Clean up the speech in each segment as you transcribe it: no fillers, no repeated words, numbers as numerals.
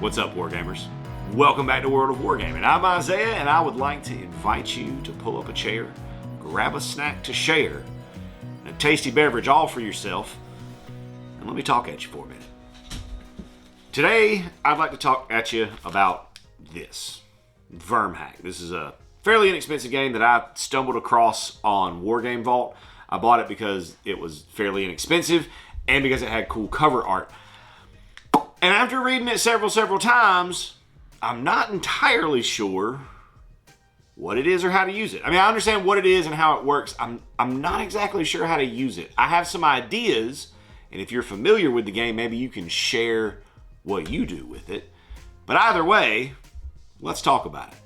What's up, Wargamers? Welcome back to World of Wargaming. I'm Isaiah, and I would like to invite you to pull up a chair, grab a snack to share, and a tasty beverage all for yourself, and let me talk at you for a minute. Today, I'd like to talk at you about this, Vyrmhack. This is a fairly inexpensive game that I stumbled across on Wargame Vault. I bought it because it was fairly inexpensive and because it had cool cover art. And after reading it several times, I'm not entirely sure what it is or how to use it. I mean, I understand what it is and how it works. I'm not exactly sure how to use it. I have some ideas, and if you're familiar with the game, maybe you can share what you do with it. But either way, let's talk about it.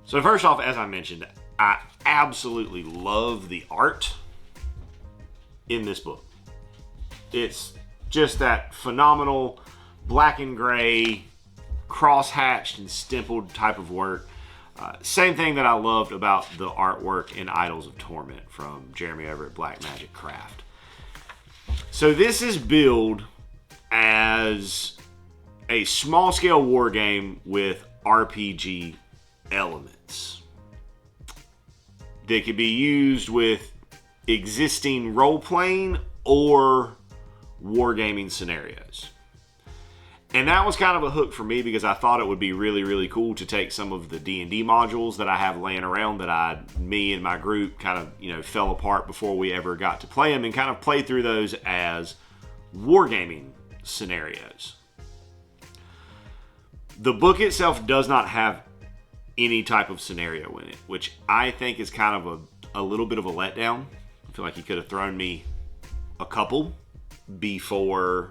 So first off, as I mentioned, I absolutely love the art in this book. It's just that phenomenal black and gray, cross-hatched and stippled type of work. Same thing that I loved about the artwork in Idols of Torment from Jeremy over at Black Magic Craft. So this is billed as a small-scale war game with RPG elements that could be used with existing role-playing or wargaming scenarios. And that was kind of a hook for me because I thought it would be really cool to take some of the D&D modules that I have laying around that me and my group kind of, fell apart before we ever got to play them, and kind of play through those as wargaming scenarios. The book itself does not have any type of scenario in it, which I think is kind of a little bit of a letdown. I feel like he could have thrown me a couple before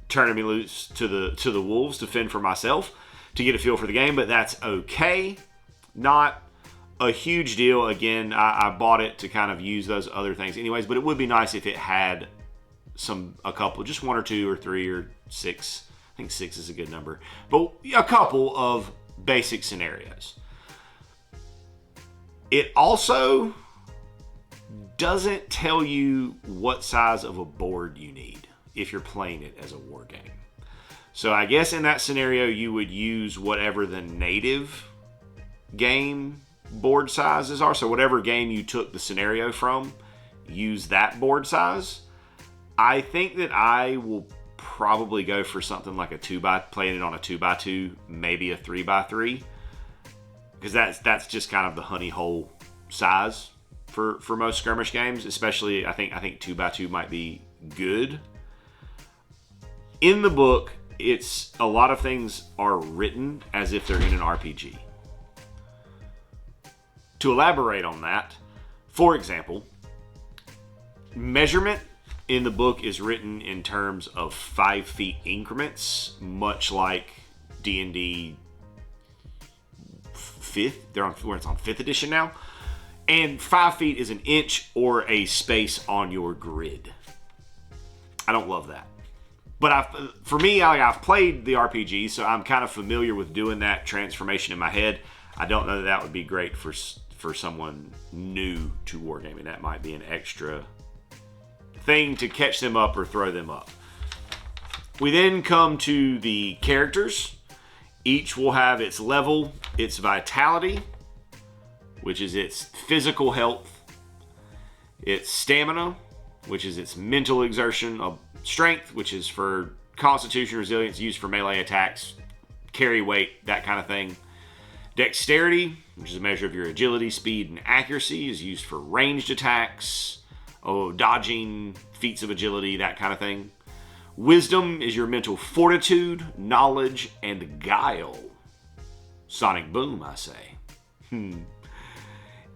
turning me loose to the wolves to fend for myself to get a feel for the game, but that's okay. Not a huge deal. Again, I bought it to kind of use those other things anyways, but it would be nice if it had a couple, just one or two or three or six. I think 6 is a good number, but a couple of basic scenarios. It also doesn't tell you what size of a board you need if you're playing it as a war game. So I guess in that scenario, you would use whatever the native game board sizes are. So whatever game you took the scenario from, use that board size. I think that I will probably go for something like playing it on a 2x2, maybe a 3x3, because that's just kind of the honey hole size for most skirmish games. Especially, I think 2x2 might be good. In the book, it's a lot of things are written as if they're in an RPG. To elaborate on that, for example, measurement in the book is written in terms of 5 feet increments, much like D&D 5th. It's on 5th edition now. And 5 feet is an inch or a space on your grid. I don't love that. But I've played the RPG, so I'm kind of familiar with doing that transformation in my head. I don't know that would be great for someone new to wargaming. That might be an extra thing to catch them up or throw them up. We then come to the characters. Each will have its level, its vitality, which is its physical health, its stamina, which is its mental exertion, of strength, which is for constitution, resilience, used for melee attacks, carry weight, that kind of thing. Dexterity, which is a measure of your agility, speed, and accuracy, is used for ranged attacks, dodging, feats of agility, that kind of thing. Wisdom is your mental fortitude, knowledge, and guile. Sonic boom, I say.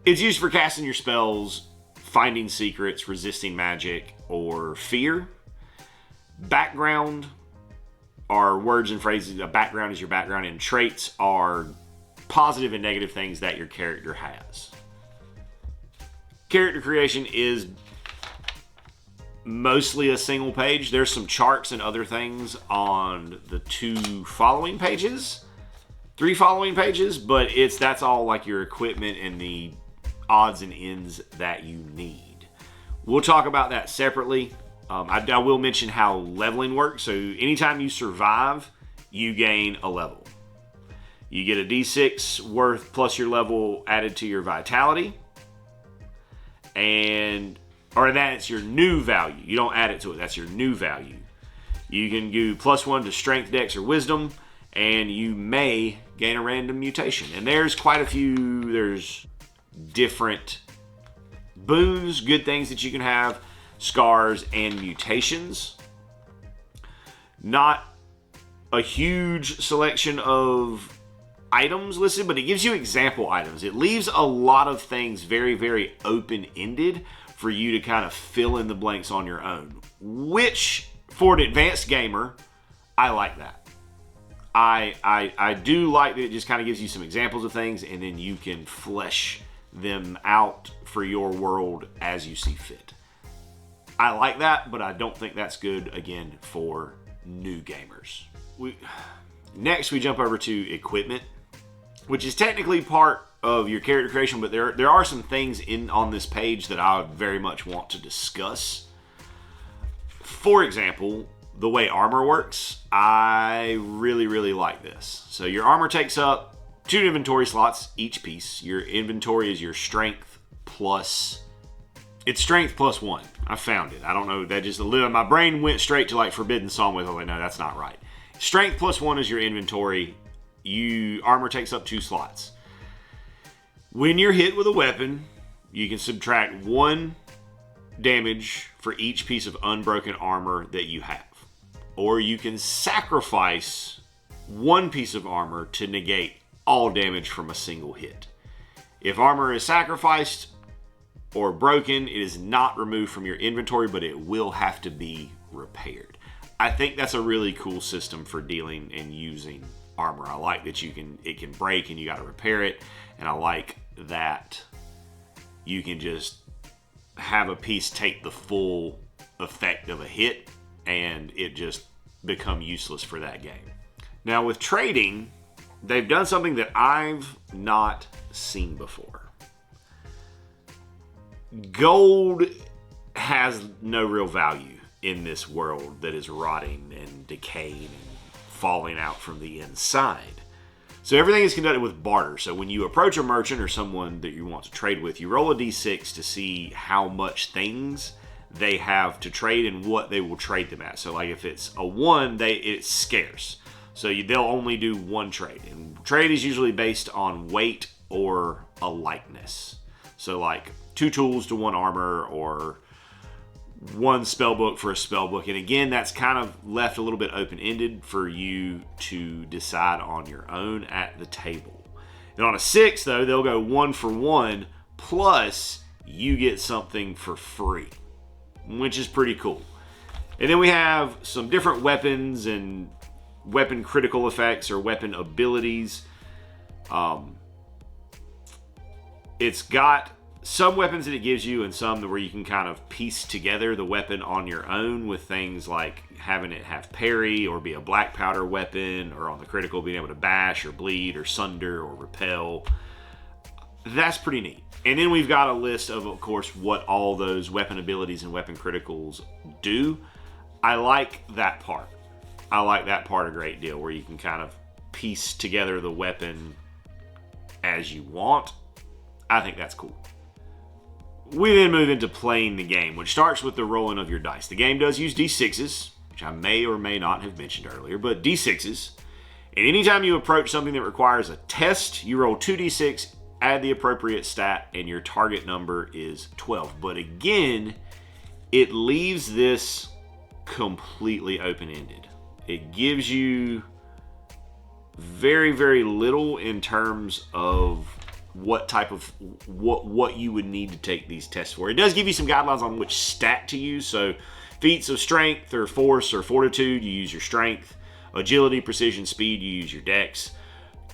It's used for casting your spells, finding secrets, resisting magic, or fear. Background are words and phrases. A background is your background, and traits are positive and negative things that your character has. Character creation is mostly a single page. There's some charts and other things on the 3 following pages, but that's all like your equipment and the odds and ends that you need. We'll talk about that separately. I will mention how leveling works. So anytime you survive, you gain a level. You get a D6 worth plus your level added to your vitality. Or that's your new value. You don't add it to it. That's your new value. You can do +1 to strength, dex, or wisdom, and you may gain a random mutation. And there's quite a few, there's different boons, good things that you can have, scars, and mutations. Not a huge selection of items listed, but it gives you example items. It leaves a lot of things very, very open-ended for you to kind of fill in the blanks on your own, which for an advanced gamer, I like that. I do like that it just kind of gives you some examples of things, and then you can flesh them out for your world as you see fit. I like that, but I don't think that's good, again, for new gamers. Next, we jump over to equipment, which is technically part of your character creation, but there are some things on this page that I very much want to discuss. For example, the way armor works, I really, really like this. So your armor takes up 2 inventory slots each piece. Your inventory is your strength plus... It's strength +1. I found it. I don't know. That just my brain went straight to like Forbidden Song with, no, that's not right. Strength +1 is your inventory. Armor takes up 2 slots. When you're hit with a weapon, you can subtract 1 damage for each piece of unbroken armor that you have. Or you can sacrifice 1 piece of armor to negate all damage from a single hit. If armor is sacrificed or broken, it is not removed from your inventory, but it will have to be repaired. I think that's a really cool system for dealing and using armor. I like that it can break and you got to repair it, and I like that you can just have a piece take the full effect of a hit and it just become useless for that game. Now with trading, they've done something that I've not seen before. Gold has no real value in this world that is rotting and decaying and falling out from the inside. So everything is conducted with barter. So when you approach a merchant or someone that you want to trade with, you roll a d6 to see how much things they have to trade and what they will trade them at. So like if it's a 1, it's scarce. So they'll only do 1 trade. And trade is usually based on weight or a likeness. So like 2 tools to 1 armor, or 1 spell book for a spell book. And again, that's kind of left a little bit open-ended for you to decide on your own at the table. And on a 6, though, they'll go 1 for 1, plus you get something for free, which is pretty cool. And then we have some different weapons and weapon critical effects or weapon abilities. It's got some weapons that it gives you and some where you can kind of piece together the weapon on your own with things like having it have parry or be a black powder weapon, or on the critical being able to bash or bleed or sunder or repel. That's pretty neat. And then we've got a list of course, what all those weapon abilities and weapon criticals do. I like that part. I like that part a great deal, where you can kind of piece together the weapon as you want. I think that's cool. We then move into playing the game, which starts with the rolling of your dice. The game does use D6s, which I may or may not have mentioned earlier, but D6s. And anytime you approach something that requires a test, you roll 2d6, add the appropriate stat, and your target number is 12. But again, it leaves this completely open-ended. It gives you very, very little in terms of what you would need to take these tests for. It does give you some guidelines on which stat to use. So feats of strength or force or fortitude, you use your strength. Agility, precision, speed, you use your dex.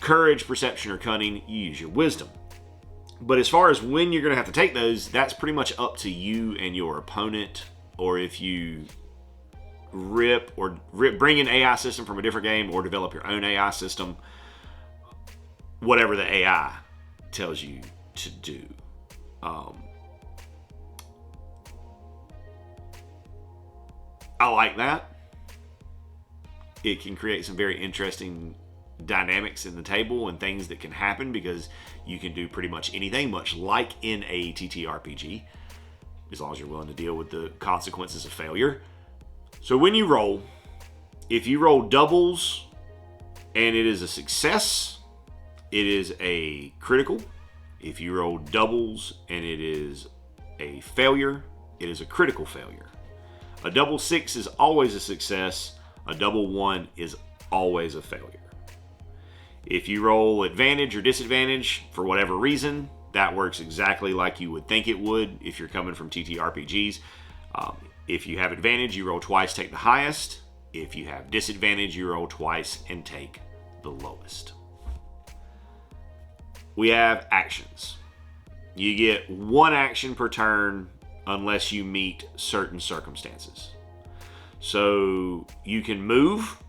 Courage, perception, or cunning, you use your wisdom. But as far as when you're going to have to take those, that's pretty much up to you and your opponent. Or if you bring an AI system from a different game or develop your own AI system, whatever the AI tells you to do. I like that. It can create some very interesting dynamics in the table and things that can happen because you can do pretty much anything, much like in a TTRPG, as long as you're willing to deal with the consequences of failure. So when you roll, if you roll doubles and it is a success, it is a critical. If you roll doubles and it is a failure, it is a critical failure. A double 6 is always a success. A double 1 is always a failure. If you roll advantage or disadvantage for whatever reason, that works exactly like you would think it would if you're coming from TTRPGs. If you have advantage, you roll twice, take the highest. If you have disadvantage, you roll twice and take the lowest. We have actions. You get one action per turn unless you meet certain circumstances. So you can move,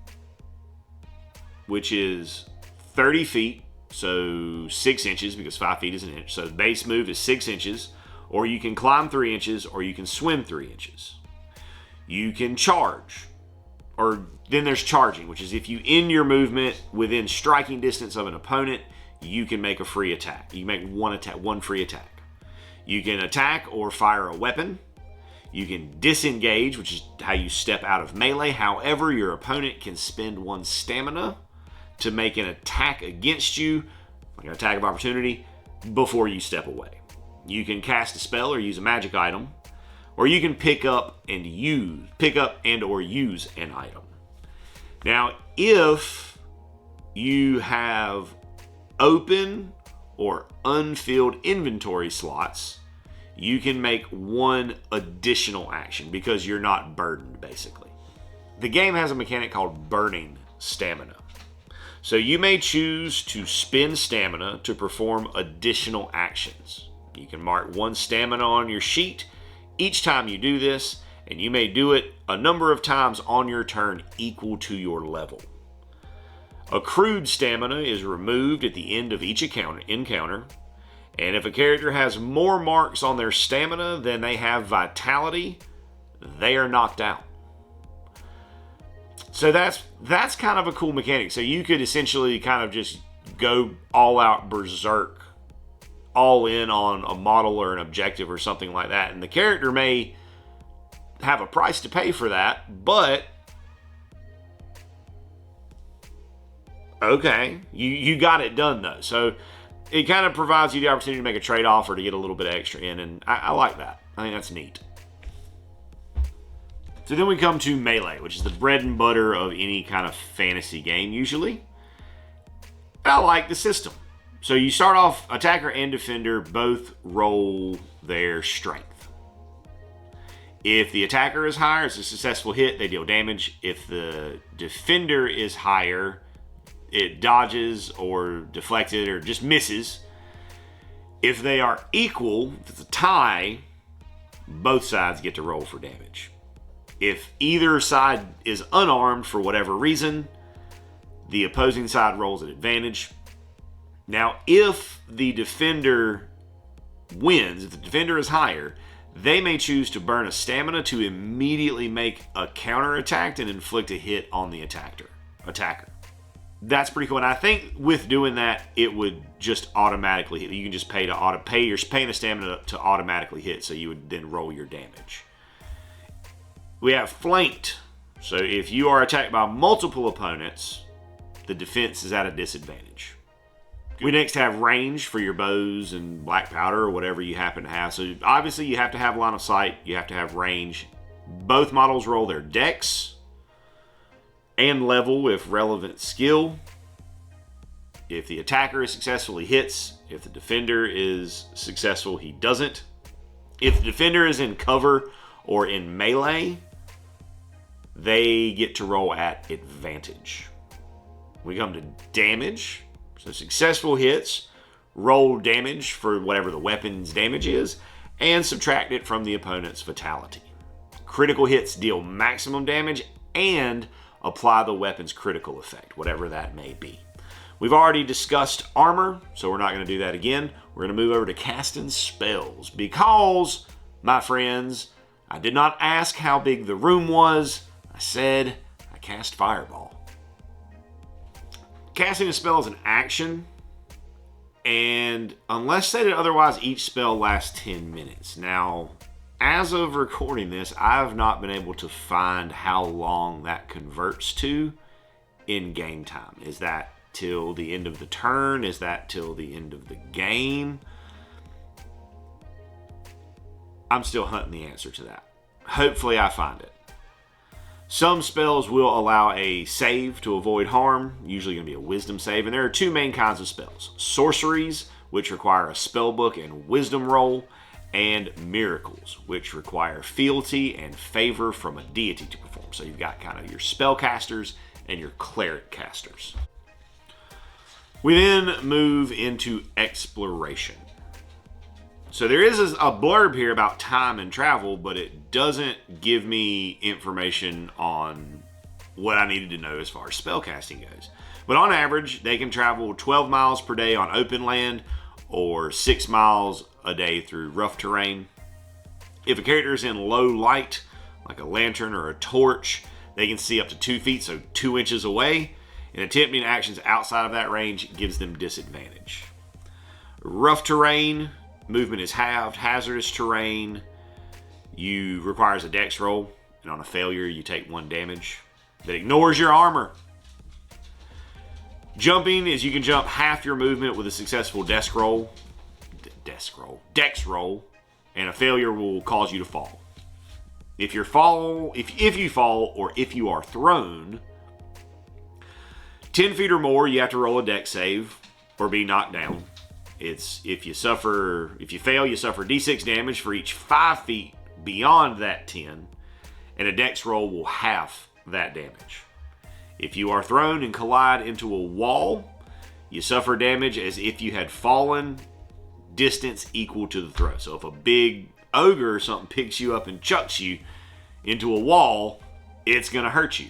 which is 30 feet, so 6 inches, because 5 feet is an inch. So the base move is 6 inches, or you can climb 3 inches, or you can swim 3 inches. You can charge, or then there's charging, which is if you end your movement within striking distance of an opponent, you can make a free attack. You can make one free attack. You can attack or fire a weapon. You can disengage, which is how you step out of melee. However, your opponent can spend 1 stamina to make an attack against you, like an attack of opportunity, before you step away. You can cast a spell or use a magic item, or you can pick up and or use an item. Now, if you have open or unfilled inventory slots, you can make 1 additional action because you're not burdened, basically. The game has a mechanic called burning stamina. So you may choose to spend stamina to perform additional actions. You can mark 1 stamina on your sheet each time you do this, and you may do it a number of times on your turn equal to your level. Accrued stamina is removed at the end of each encounter, and if a character has more marks on their stamina than they have vitality, they are knocked out. So that's kind of a cool mechanic. So you could essentially kind of just go all out berserk, all in on a model or an objective or something like that. And the character may have a price to pay for that, but okay, you got it done though. So it kind of provides you the opportunity to make a trade-off or to get a little bit extra in, and I like that. I think that's neat. So then we come to melee, which is the bread and butter of any kind of fantasy game, usually. And I like the system. So you start off, attacker and defender both roll their strength. If the attacker is higher, it's a successful hit, they deal damage. If the defender is higher, it dodges or deflected or just misses. If they are equal, if it's a tie, both sides get to roll for damage. If either side is unarmed for whatever reason, the opposing side rolls at advantage. Now, if the defender wins, if the defender is higher, they may choose to burn a stamina to immediately make a counterattack and inflict a hit on the attacker. That's pretty cool. And I think with doing that, it would just automatically hit. You can just paying the stamina to automatically hit, so you would then roll your damage. We have flanked. So if you are attacked by multiple opponents, the defense is at a disadvantage. We next have range for your bows and black powder or whatever you happen to have. So obviously you have to have line of sight. You have to have range. Both models roll their dex and level if relevant skill. If the attacker is successful, he hits. If the defender is successful, he doesn't. If the defender is in cover or in melee, they get to roll at advantage. We come to damage. So successful hits, roll damage for whatever the weapon's damage is, and subtract it from the opponent's vitality. Critical hits deal maximum damage and apply the weapon's critical effect, whatever that may be. We've already discussed armor, so we're not going to do that again. We're going to move over to casting spells because, my friends, I did not ask how big the room was. I said I cast Fireball. Casting a spell is an action, and unless stated otherwise, each spell lasts 10 minutes. Now, as of recording this, I have not been able to find how long that converts to in game time. Is that till the end of the turn? Is that till the end of the game? I'm still hunting the answer to that. Hopefully I find it. Some spells will allow a save to avoid harm, usually going to be a wisdom save, and there are two main kinds of spells. Sorceries, which require a spellbook and wisdom roll, and miracles, which require fealty and favor from a deity to perform. So you've got kind of your spellcasters and your cleric casters. We then move into exploration. So there is a blurb here about time and travel, but it doesn't give me information on what I needed to know as far as spellcasting goes. But on average, they can travel 12 miles per day on open land or 6 miles a day through rough terrain. If a character is in low light, like a lantern or a torch, they can see up to 2 feet, so 2 inches away, and attempting actions outside of that range gives them disadvantage. Rough terrain, movement is halved. Hazardous terrain, requires a dex roll, and on a failure, you take 1 damage. That ignores your armor. Jumping is you can jump half your movement with a successful dex roll, and a failure will cause you to fall. If you fall, or if you are thrown 10 feet or more, you have to roll a dex save or be knocked down. If you fail, you suffer D6 damage for each 5 feet beyond that 10, and a dex roll will halve that damage. If you are thrown and collide into a wall, you suffer damage as if you had fallen distance equal to the throw. So if a big ogre or something picks you up and chucks you into a wall, it's going to hurt you.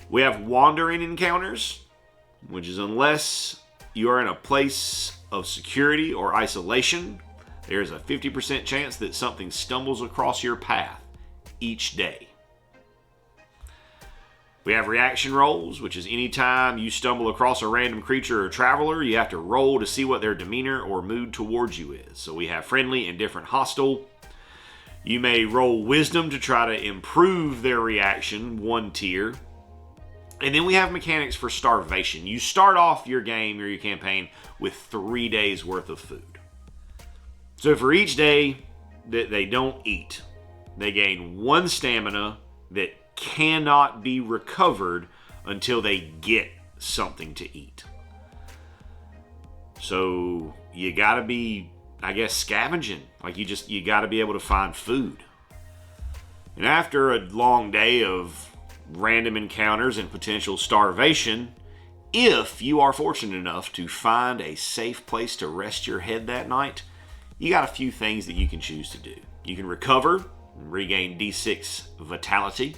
We have wandering encounters, which is unless you are in a place of security or isolation, there is a 50% chance that something stumbles across your path each day. We have reaction rolls, which is anytime you stumble across a random creature or traveler, you have to roll to see what their demeanor or mood towards you is. So we have friendly, indifferent, hostile. You may roll wisdom to try to improve their reaction 1 tier. And then we have mechanics for starvation. You start off your game or your campaign with 3 days worth of food. So for each day that they don't eat, they gain 1 stamina that cannot be recovered until they get something to eat. So you gotta be, I guess, scavenging. Like you gotta be able to find food. And after a long day of random encounters and potential starvation, if you are fortunate enough to find a safe place to rest your head that night, you got a few things that you can choose to do. You can recover and regain D6 vitality.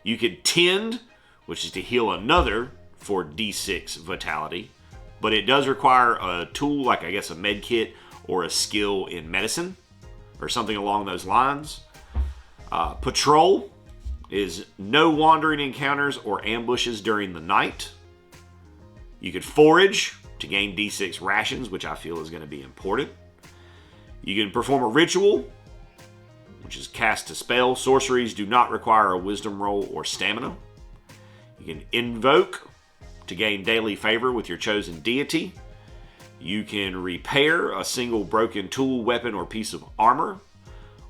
You could tend, which is to heal another for D6 vitality, but it does require a tool like, I guess, a med kit or a skill in medicine or something along those lines. Patrol is no wandering encounters or ambushes during the night. You could forage to gain D6 rations, which I feel is going to be important. You can perform a ritual, which is cast a spell. Sorceries do not require a wisdom roll or stamina. You can invoke to gain daily favor with your chosen deity. You can repair a single broken tool, weapon, or piece of armor.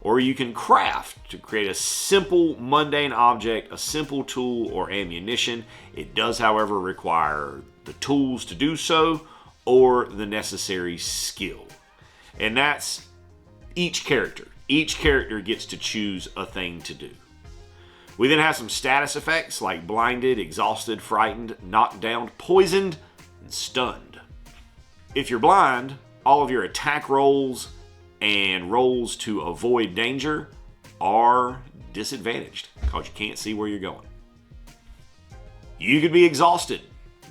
Or you can craft to create a simple mundane object, a simple tool, or ammunition. It does, however, require the tools to do so or the necessary skill. And that's each character. Each character gets to choose a thing to do. We then have some status effects like blinded, exhausted, frightened, knocked down, poisoned, and stunned. If you're blind, all of your attack rolls and rolls to avoid danger are disadvantaged because you can't see where you're going. You could be exhausted,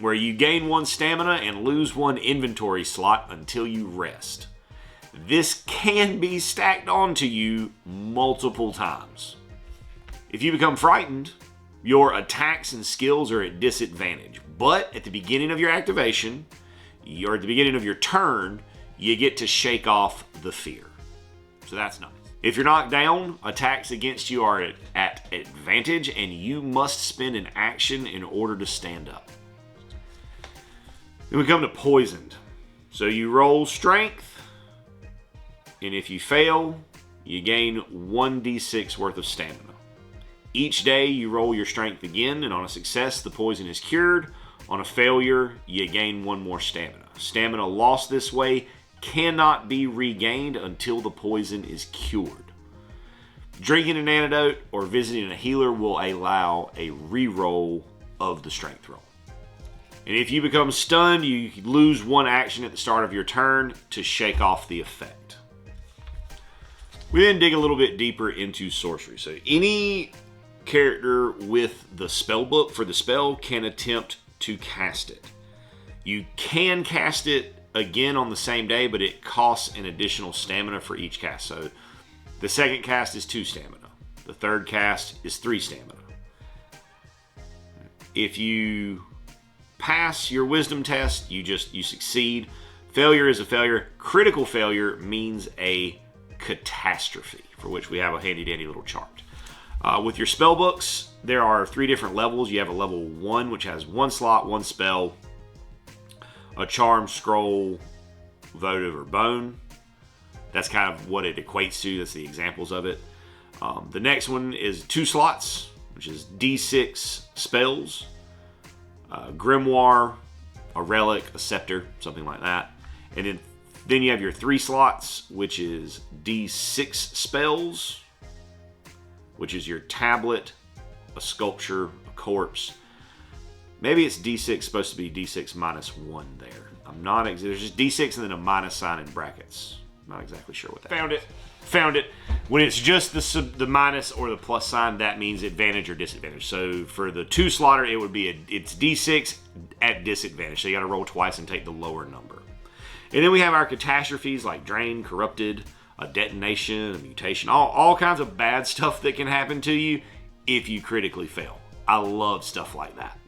where you gain 1 stamina and lose 1 inventory slot until you rest. This can be stacked onto you multiple times. If you become frightened, your attacks and skills are at disadvantage. But at the beginning of your activation, or at the beginning of your turn, you get to shake off the fear. So that's nice. If you're knocked down, attacks against you are at advantage, and you must spend an action in order to stand up. Then we come to poisoned. So you roll strength, and if you fail, you gain 1d6 worth of stamina. Each day you roll your strength again, and on a success, the poison is cured. On a failure, you gain 1 more stamina. Stamina lost this way cannot be regained until the poison is cured. Drinking an antidote or visiting a healer will allow a re-roll of the strength roll. And if you become stunned, you lose 1 action at the start of your turn to shake off the effect. We then dig a little bit deeper into sorcery. So any character with the spell book for the spell can attempt to cast it. You can cast it again on the same day, but it costs an additional stamina for each cast. So the second cast is 2 stamina. The third cast is 3 stamina. If you pass your wisdom test, you succeed. Failure is a failure. Critical failure means a catastrophe, for which we have a handy dandy little chart. With your spell books, there are 3 different levels. You have a level 1, which has 1 slot, 1 spell, a charm, scroll, votive, or bone. That's kind of what it equates to. That's the examples of it. The next one is 2 slots, which is D6 spells, grimoire, a relic, a scepter, something like that. And then you have your 3 slots, which is D6 spells, which is your tablet, a sculpture, a corpse. Maybe it's D6 supposed to be D6 minus 1 there. I'm not there's just D6 and then a minus sign in brackets. I'm not exactly sure what that is. Found it. When it's just the minus or the plus sign, that means advantage or disadvantage. So for the 2 slaughter, it would be it's D6 at disadvantage. So you got to roll twice and take the lower number. And then we have our catastrophes like drain, corrupted, a detonation, a mutation, all kinds of bad stuff that can happen to you if you critically fail. I love stuff like that.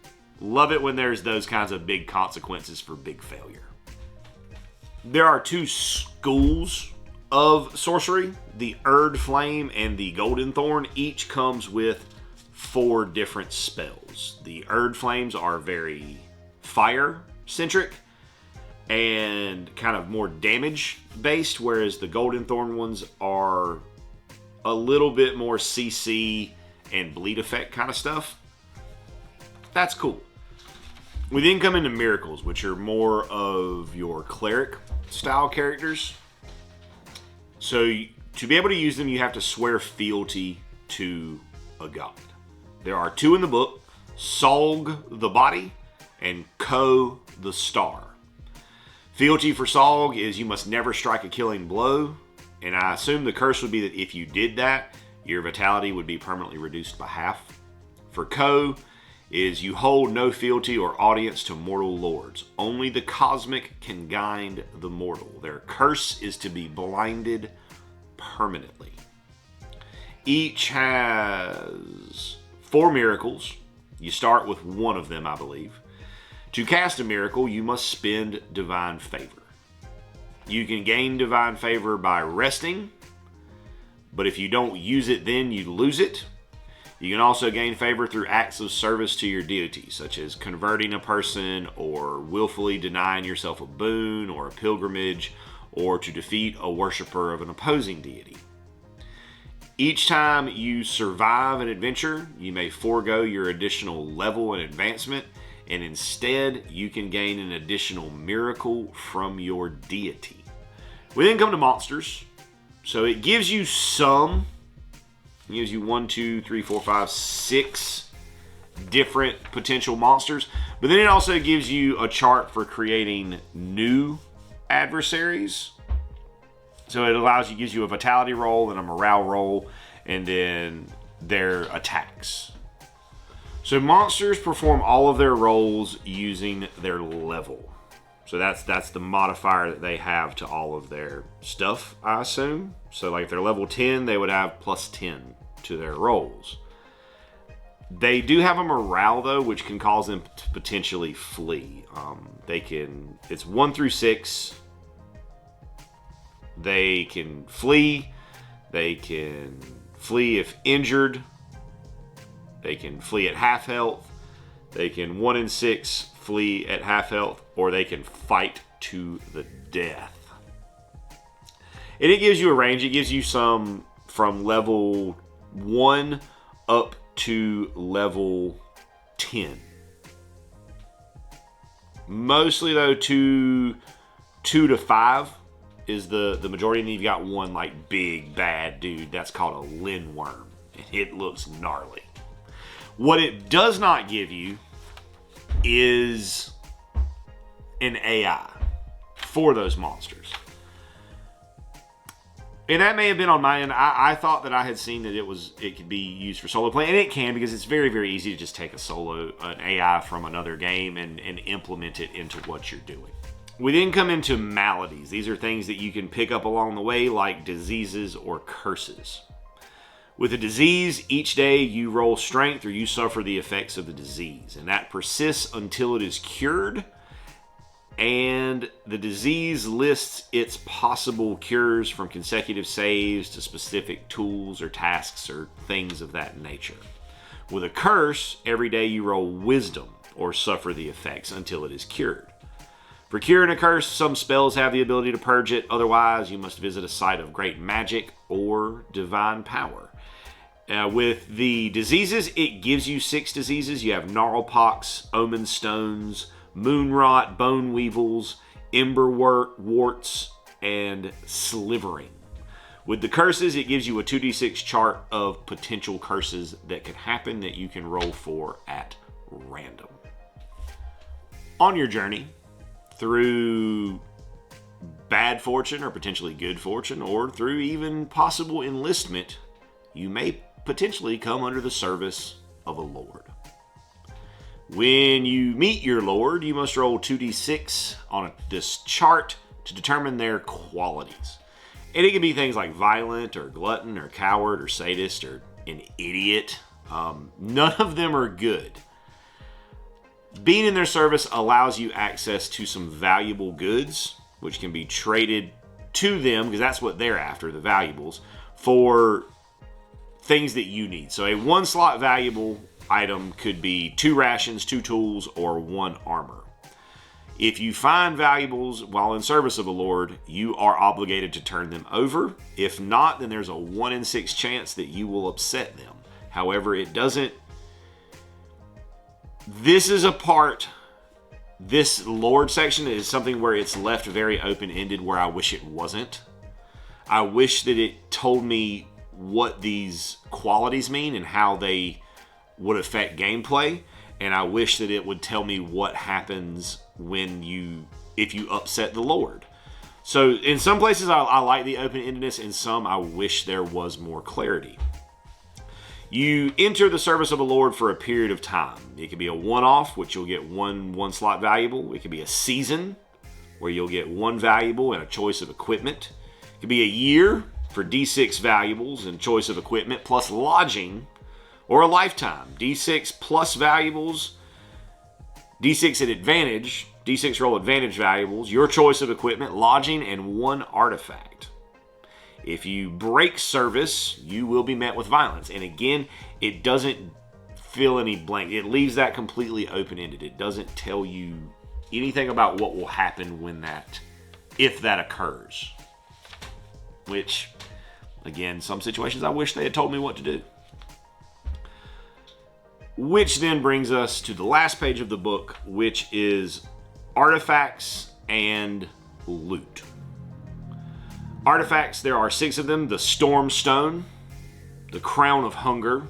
Love it when there's those kinds of big consequences for big failure. There are 2 schools of sorcery, the Erd Flame and the Golden Thorn. Each comes with 4 different spells. The Erd Flames are very fire-centric and kind of more damage-based, whereas the Golden Thorn ones are a little bit more CC and bleed effect kind of stuff. That's cool. We then come into miracles, which are more of your cleric style characters. So to be able to use them, you have to swear fealty to a god. There are 2 in the book, Solg the body and Ko the star. Fealty for Solg is you must never strike a killing blow, and I assume the curse would be that if you did that, your vitality would be permanently reduced by half. For Ko is you hold no fealty or audience to mortal lords. Only the cosmic can guide the mortal. Their curse is to be blinded permanently. Each has 4 miracles. You start with 1 of them, I believe. To cast a miracle, you must spend divine favor. You can gain divine favor by resting, but if you don't use it, then you lose it. You can also gain favor through acts of service to your deity, such as converting a person or willfully denying yourself a boon or a pilgrimage, or to defeat a worshiper of an opposing deity. Each time you survive an adventure, you may forego your additional level and advancement, and instead you can gain an additional miracle from your deity. We then come to monsters. So it gives you some. It gives you 1, 2, 3, 4, 5, 6 different potential monsters. But then it also gives you a chart for creating new adversaries. So it gives you a vitality roll and a morale roll, and then their attacks. So monsters perform all of their rolls using their level. So that's the modifier that they have to all of their stuff, I assume. So like if they're level 10, they would have plus 10 to their rolls. They do have a morale, though, which can cause them to potentially flee. It's 1 through 6. They can flee. They can flee if injured. They can flee at half health. They can 1 in 6 flee at half health, or they can fight to the death. And it gives you a range. It gives you some from level 1 up to level 10. Mostly, though, 2 to 5 is the majority. And you've got one like big bad dude that's called a Lindworm. And it looks gnarly. What it does not give you is an AI for those monsters. And that may have been on my end. I thought that I had seen that it could be used for solo play, and it can, because it's very, very easy to just take an AI from another game and implement it into what you're doing. We then come into maladies. These are things that you can pick up along the way, like diseases or curses. With a disease, each day you roll strength or you suffer the effects of the disease, and that persists until it is cured. And the disease lists its possible cures from consecutive saves to specific tools or tasks or things of that nature. With a curse, every day you roll wisdom or suffer the effects until it is cured. For curing a curse, some spells have the ability to purge it. Otherwise, you must visit a site of great magic or divine power. With the diseases, it gives you 6 diseases. You have gnarlpox, omen stones, moon rot, bone weevils, ember warts, and slivering. With the curses, it gives you a 2d6 chart of potential curses that could happen that you can roll for at random. On your journey through bad fortune or potentially good fortune, or through even possible enlistment, you may potentially come under the service of a lord. When you meet your lord, you must roll 2d6 on this chart to determine their qualities. And it can be things like violent or glutton or coward or sadist or an idiot. None of them are good. Being in their service allows you access to some valuable goods, which can be traded to them, because that's what they're after, the valuables, for things that you need. So a 1 slot valuable item could be 2 rations, 2 tools, or 1 armor. If you find valuables while in service of a lord, you are obligated to turn them over. If not, then there's a 1 in 6 chance that you will upset them. However, it doesn't. This lord section is something where it's left very open-ended, where I wish it wasn't. I wish that it told me what these qualities mean and how they would affect gameplay, and I wish that it would tell me what happens if you upset the lord. So in some places I like the open-endedness, in some I wish there was more clarity. You enter the service of a lord for a period of time. It could be a one-off, which you'll get one slot valuable. It could be a season, where you'll get 1 valuable and a choice of equipment. It could be a year for D6 valuables and choice of equipment plus lodging, or a lifetime. D6 plus valuables, D6 at advantage, D6 roll advantage valuables, your choice of equipment, lodging, and 1 artifact. If you break service, you will be met with violence. And again, it doesn't fill any blank. It leaves that completely open-ended. It doesn't tell you anything about what will happen if that occurs. Which, again, some situations I wish they had told me what to do. Which then brings us to the last page of the book, which is artifacts and loot. Artifacts, there are 6 of them: the Storm Stone, the Crown of Hunger,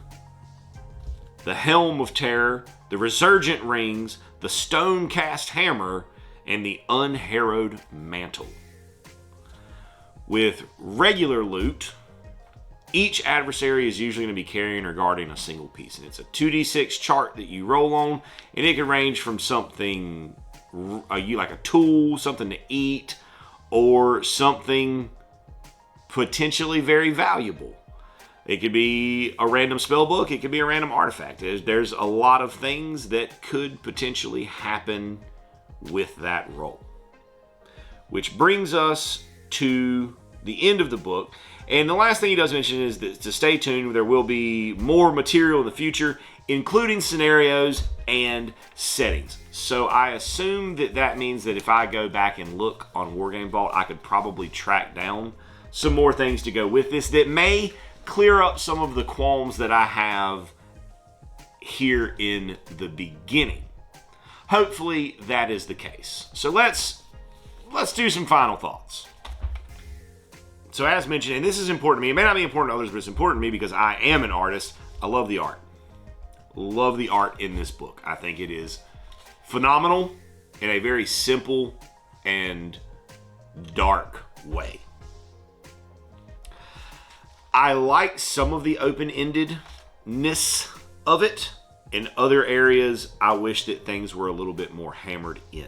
the Helm of Terror, the Resurgent Rings, the Stone-Cast Hammer, and the Unharrowed Mantle. With regular loot, each adversary is usually going to be carrying or guarding a single piece. And it's a 2d6 chart that you roll on, and it can range from something like a tool, something to eat, or something potentially very valuable. It could be a random spell book. It could be a random artifact. There's a lot of things that could potentially happen with that roll. Which brings us to the end of the book. And the last thing he does mention is that to stay tuned, there will be more material in the future, including scenarios and settings. So I assume that that means that if I go back and look on Wargame Vault, I could probably track down some more things to go with this that may clear up some of the qualms that I have here in the beginning. Hopefully that is the case. So let's do some final thoughts. So as mentioned, and this is important to me, it may not be important to others, but it's important to me because I am an artist. I love the art. Love the art in this book. I think it is phenomenal in a very simple and dark way. I like some of the open-endedness of it. In other areas, I wish that things were a little bit more hammered in.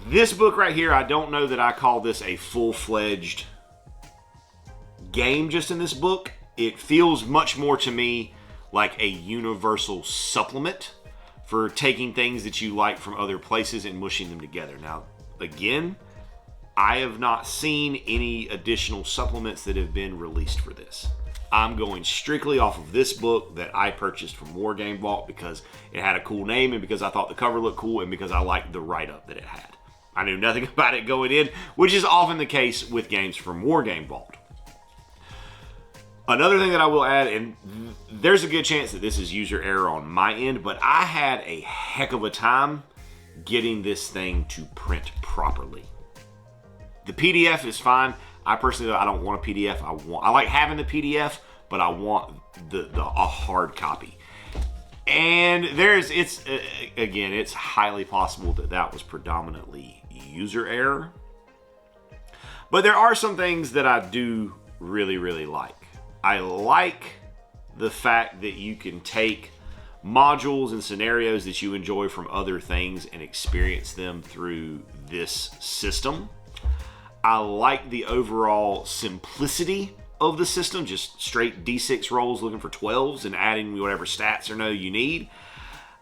This book right here, I don't know that I call this a full-fledged game just in this book. It feels much more to me like a universal supplement for taking things that you like from other places and mushing them together. Now, again, I have not seen any additional supplements that have been released for this. I'm going strictly off of this book that I purchased from Wargame Vault because it had a cool name and because I thought the cover looked cool and because I liked the write-up that it had. I knew nothing about it going in, which is often the case with games from Wargame Vault. Another thing that I will add, and there's a good chance that this is user error on my end, but I had a heck of a time getting this thing to print properly. The PDF is fine. I personally, I don't want a PDF. I like having the PDF, but I want a hard copy. And again, it's highly possible that that was predominantly user error. But there are some things that I do really, really like. I like the fact that you can take modules and scenarios that you enjoy from other things and experience them through this system. I like the overall simplicity of the system, just straight D6 rolls looking for 12s and adding whatever stats or no you need.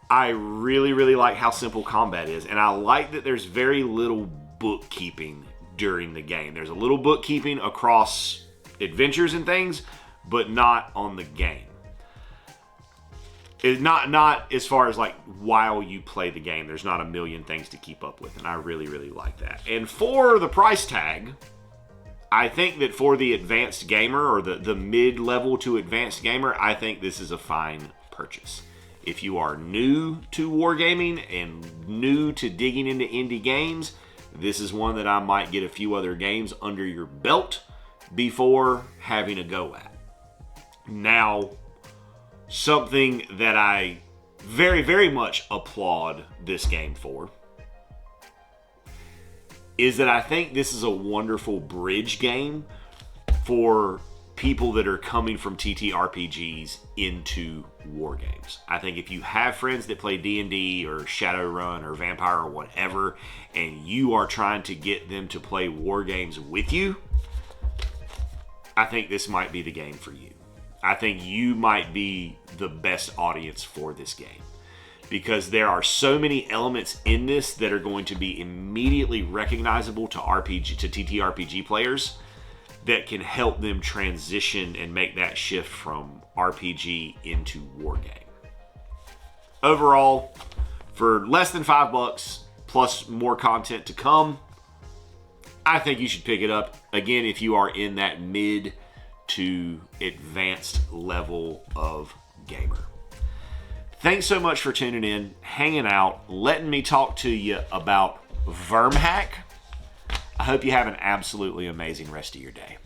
I really, really like how simple combat is, and I like that there's very little bookkeeping during the game. There's a little bookkeeping across adventures and things, but not on the game. It's not as far as like while you play the game. There's not a million things to keep up with, and I really, really like that. And for the price tag, I think that for the advanced gamer or the mid-level to advanced gamer, I think this is a fine purchase. If you are new to wargaming and new to digging into indie games, this is one that I might get a few other games under your belt before having a go at. Now, something that I very, very much applaud this game for is that I think this is a wonderful bridge game for people that are coming from TTRPGs into war games. I think if you have friends that play D&D or Shadowrun or Vampire or whatever, and you are trying to get them to play war games with you, I think this might be the game for you. I think you might be the best audience for this game because there are so many elements in this that are going to be immediately recognizable to TTRPG players that can help them transition and make that shift from RPG into wargame. Overall, for less than $5 plus more content to come, I think you should pick it up. Again, if you are in that mid to advanced level of gamer. Thanks so much for tuning in, hanging out, letting me talk to you about Vyrmhack. I hope you have an absolutely amazing rest of your day.